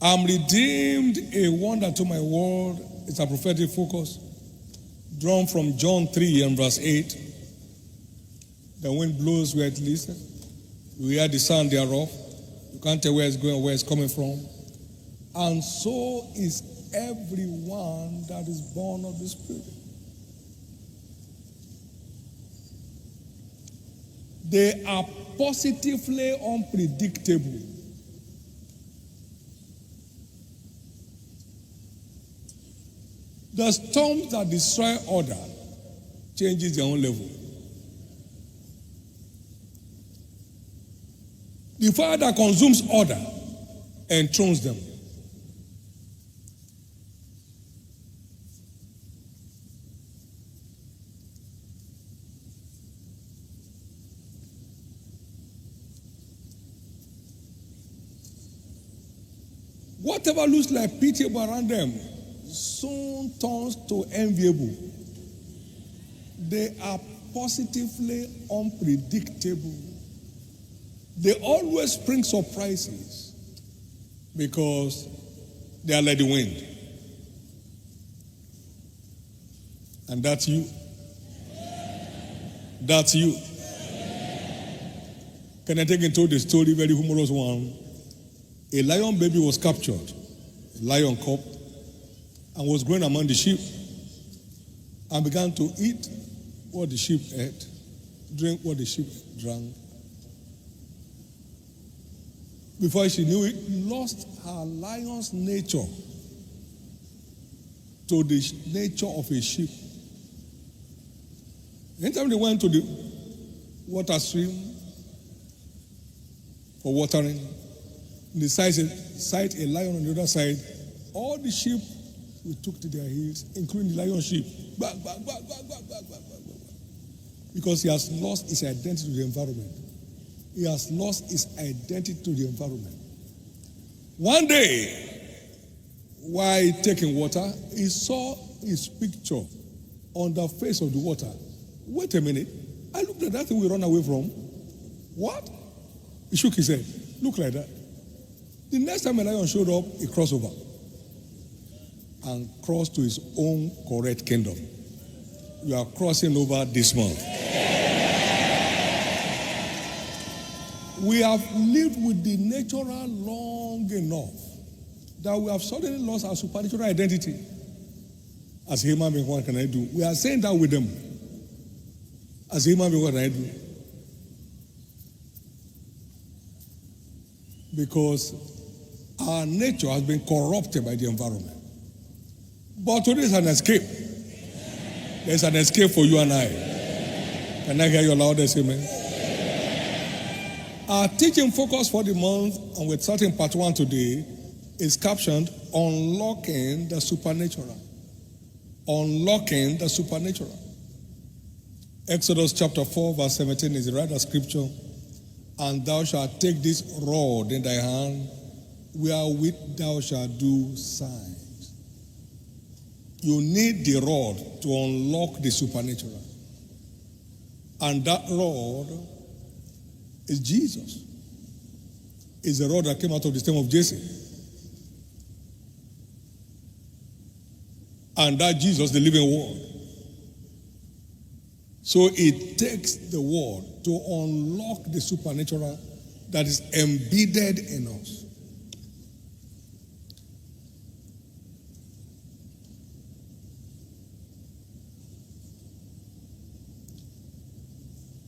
I'm redeemed, a wonder to my world. It's a prophetic focus drawn from John 3 and verse 8. The wind blows where it listens. You hear the sound thereof. You can't tell where it's going or where it's coming from. And so is everyone that is born of the Spirit. They are positively unpredictable. The storms that destroy order changes their own level. The fire that consumes order enthrones them. Whatever looks like pitiable around them soon turns to enviable. They are positively unpredictable. They always spring surprises because they are like the wind. And that's you. That's you. Can I take into the story, very humorous one? A lion baby was captured, a lion cub, and was growing among the sheep and began to eat what the sheep ate, drink what the sheep drank. Before she knew it, lost her lion's nature to the nature of a sheep. Anytime they went to the water stream for watering, they sight a lion on the other side, all the sheep we took to their heels, including the lion sheep. Back. Because he has lost his identity to the environment. He has lost his identity to the environment. One day, while taking water, he saw his picture on the face of the water. Wait a minute. I looked at that thing we run away from. What? He shook his head. Look like that. The next time a lion showed up, he crossed over and crossed to his own correct kingdom. You are crossing over this month. We have lived with the natural long enough that we have suddenly lost our supernatural identity. As a human being, what can I do? We are saying that with them. As a human being, what can I do? Because our nature has been corrupted by the environment. But today is an escape. There's an escape for you and I. Can I hear your loudest amen? Our teaching focus for the month, and we're starting part 1 today, is captioned Unlocking the Supernatural. Unlocking the Supernatural. Exodus chapter 4 verse 17 is the right scripture. And thou shalt take this rod in thy hand, wherewith thou shalt do signs. You need the rod to unlock the supernatural. And that rod is Jesus. It's the rod that came out of the stem of Jesse. And that Jesus, the living word. So it takes the word to unlock the supernatural that is embedded in us.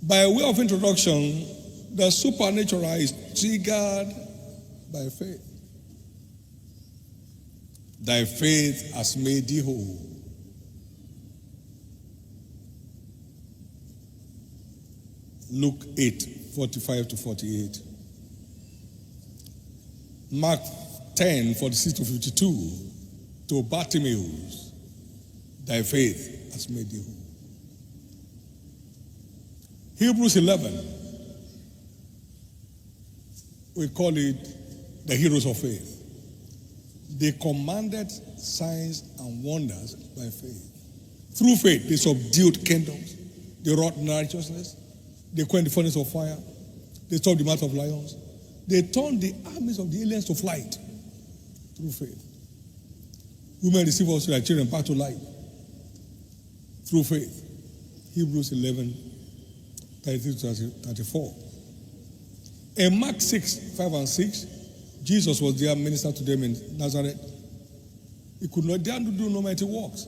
By way of introduction, the supernatural is triggered by faith. Thy faith has made thee whole. Luke 8:45-48. Mark 10:46-52. To Bartimaeus, thy faith has made thee whole. Hebrews 11, we call it the heroes of faith. They commanded signs and wonders by faith. Through faith, they subdued kingdoms. They wrought righteousness. They quenched the furnace of fire. They stopped the mouth of lions. They turned the armies of the aliens to flight. Through faith. Women receive also their children back to life. Through faith. Hebrews 11, 33-34. In Mark 6, 5 and 6, Jesus was there, ministered to them in Nazareth. He could not dare to do no mighty works.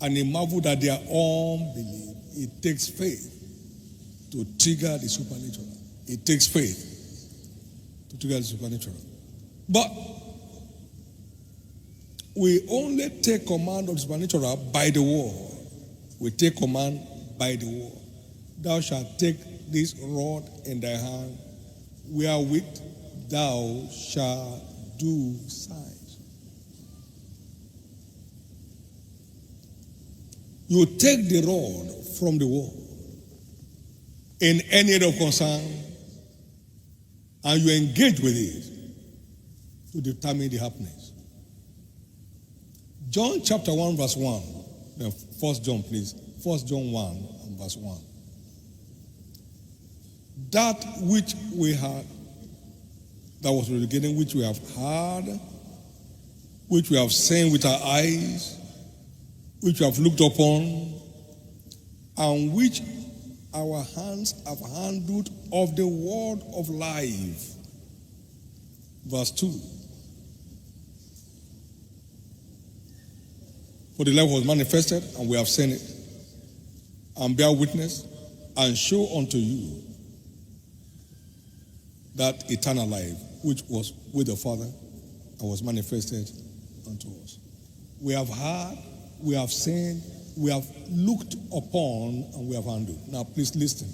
And he marveled at their unbelief. It takes faith to trigger the supernatural. It takes faith to trigger the supernatural. But we only take command of the supernatural by the word. We take command by the word. Thou shalt take this rod in thy hand, wherewith thou shalt do signs. You take the rod from the word in any area of concern, and you engage with it to determine the happiness. John chapter 1 verse 1. First John, please. 1 John 1 and verse 1. That which we had, that was the beginning, which we have heard, which we have seen with our eyes, which we have looked upon, and which our hands have handled of the word of life. Verse 2. For the life was manifested, and we have seen it, and bear witness, and show unto you that eternal life, which was with the Father, and was manifested unto us. We have heard, we have seen, we have looked upon, and we have handled. Now, please listen.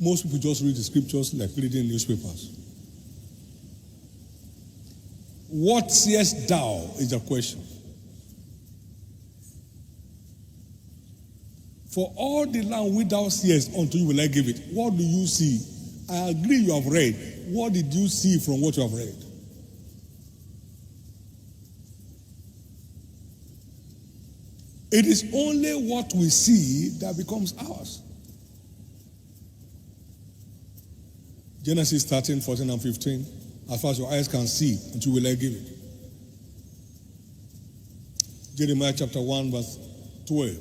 Most people just read the scriptures like reading newspapers. What seest thou is the question. For all the land which thou seest, unto you will I give it. What do you see? I agree you have read. What did you see from what you have read? It is only what we see that becomes ours. Genesis 13, 14, and 15. As far as your eyes can see, unto you will I give it. Jeremiah chapter 1, verse 12.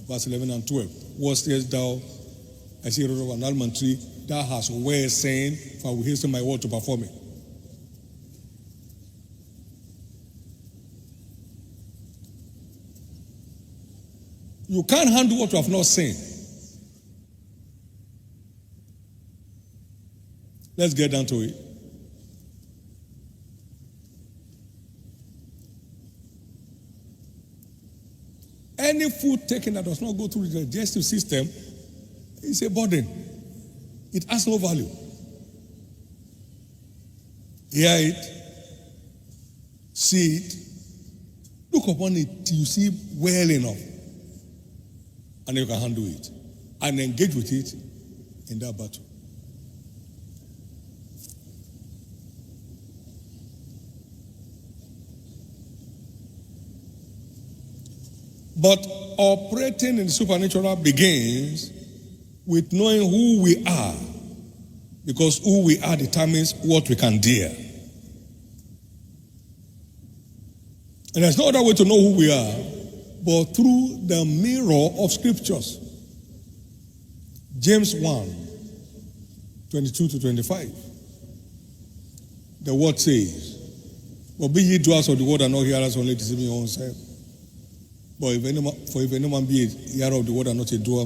Verse 11 and 12. What sayest thou? I see a root of an almond tree. Thou hast well saying, for I will hasten my word to perform it. You can't handle what you have not seen. Let's get down to it. Any food taken that does not go through the digestive system is a burden. It has no value. Hear it, see it, look upon it till you see well enough, and you can handle it and engage with it in that battle. But operating in the supernatural begins with knowing who we are, because who we are determines what we can dare. And there's no other way to know who we are but through the mirror of scriptures. James 1, 22 to 25. The word says, but be ye doers of the word and not hearers only, deceiving your own self. But if any man be a hearer of the word and not a doer,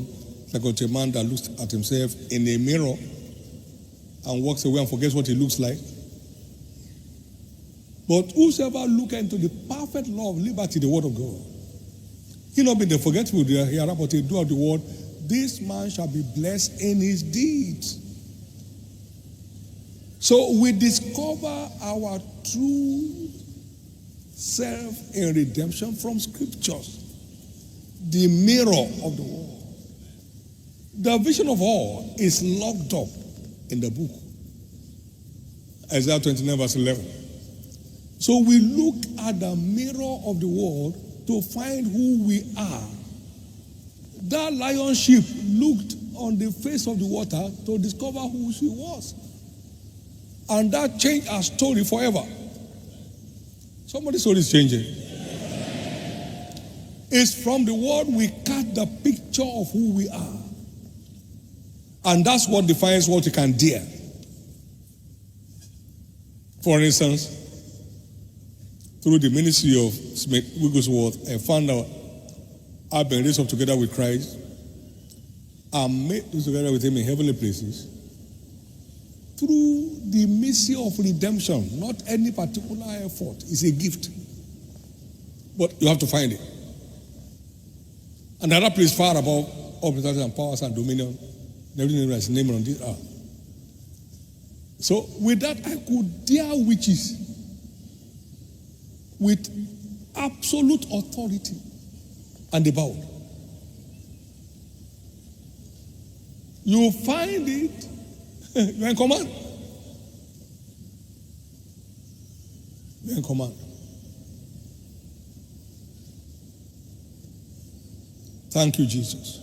like unto a man that looks at himself in a mirror and walks away and forgets what he looks like. But whosoever looketh into the perfect law of liberty, the word of God, he not be the forgetful hearer, but a doer of the word, this man shall be blessed in his deeds. So we discover our true self in redemption from scriptures. The mirror of the world. The vision of all is locked up in the book. Isaiah 29 verse 11. So we look at the mirror of the world to find who we are. That lion sheep looked on the face of the water to discover who she was. And that changed our story forever. Somebody's soul is changing. It's from the word we cut the picture of who we are. And that's what defines what you can dare. For instance, through the ministry of Smith Wigglesworth, I found out I've been raised up together with Christ. I'm made together with him in heavenly places. Through the mercy of redemption, not any particular effort. It's a gift. But you have to find it. Another place far above all principalities and powers and dominion, and everything that is named on this earth. So with that, I could dare witches with absolute authority, and they bowed. You find it, you're in command. You're in command. Thank you, Jesus.